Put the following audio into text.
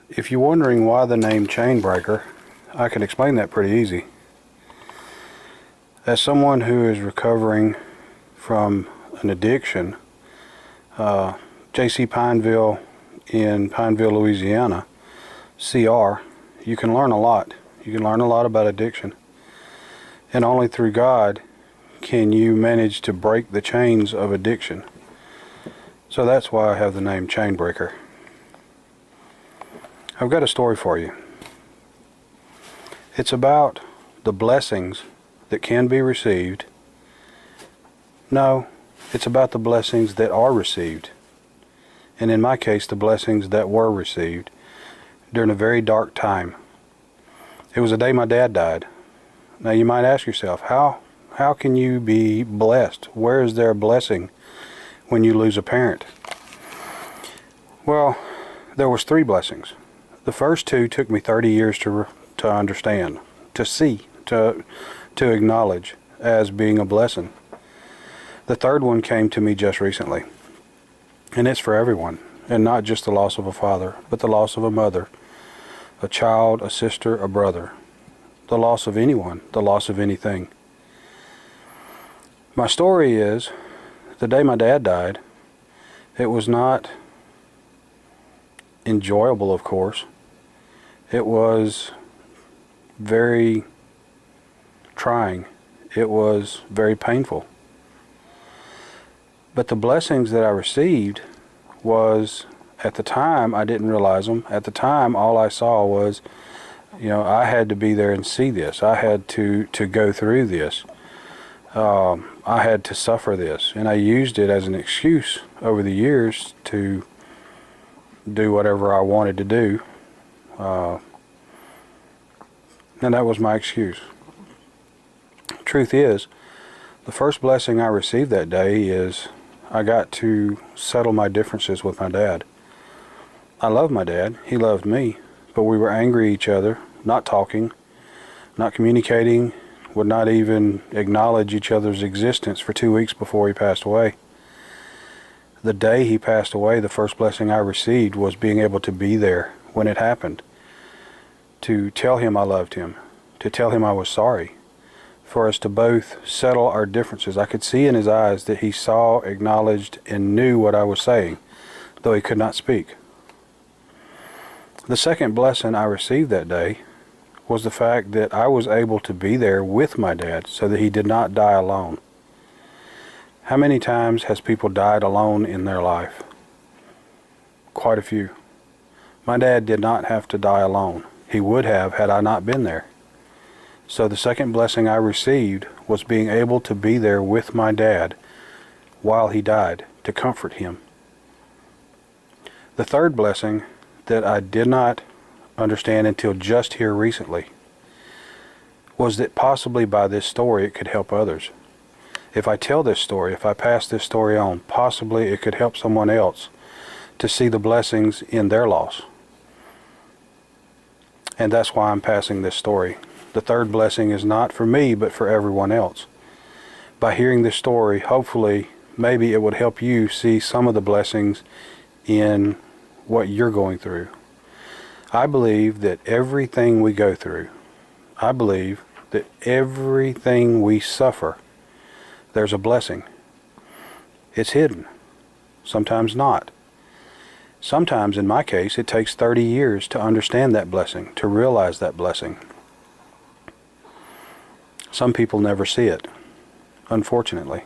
If you're wondering why the name Chainbreaker, I can explain that pretty easy. As someone who is recovering from an addiction, J.C. Pineville in Pineville, Louisiana, CR, you can learn a lot. You can learn a lot about addiction. And only through God can you manage to break the chains of addiction. So that's why I have the name Chainbreaker. I've got a story for you. It's about the blessings that can be received. No, it's about the blessings that are received. And in my case, the blessings that were received during a very dark time. It was the day my dad died. Now you might ask yourself, how can you be blessed? Where is there a blessing when you lose a parent? Well, there was 3 blessings. The first 2 took me 30 years to understand, to see, to acknowledge as being a blessing. The third one came to me just recently. And it's for everyone, and not just the loss of a father, but the loss of a mother, a child, a sister, a brother, the loss of anyone, the loss of anything. My story is, the day my dad died, it was not enjoyable, of course. It was very trying. It was very painful. But the blessings that I received was, at the time, I didn't realize them. At the time, all I saw was, I had to be there and see this. I had to go through this. I had to suffer this. And I used it as an excuse over the years to do whatever I wanted to do. And that was my excuse. Truth is, the first blessing I received that day is I got to settle my differences with my dad. I loved my dad. He loved me. But we were angry at each other, not talking, not communicating, would not even acknowledge each other's existence for 2 weeks before he passed away. The day he passed away, the first blessing I received was being able to be there when it happened. To tell him I loved him. To tell him I was sorry. For us to both settle our differences. I could see in his eyes that he saw, acknowledged, and knew what I was saying, though he could not speak. The second blessing I received that day was the fact that I was able to be there with my dad so that he did not die alone. How many times has people died alone in their life? Quite a few. My dad did not have to die alone. He would have had I not been there. So the second blessing I received was being able to be there with my dad while he died, to comfort him. The third blessing that I did not understand until just here recently was that possibly by this story it could help others. If I tell this story, if I pass this story on, possibly it could help someone else to see the blessings in their loss. And that's why I'm passing this story. The third blessing is not for me, but for everyone else. By hearing this story, hopefully, maybe it would help you see some of the blessings in what you're going through. I believe that everything we go through, I believe that everything we suffer, there's a blessing. It's hidden. Sometimes not. Sometimes, in my case, it takes 30 years to understand that blessing, to realize that blessing. Some people never see it, unfortunately.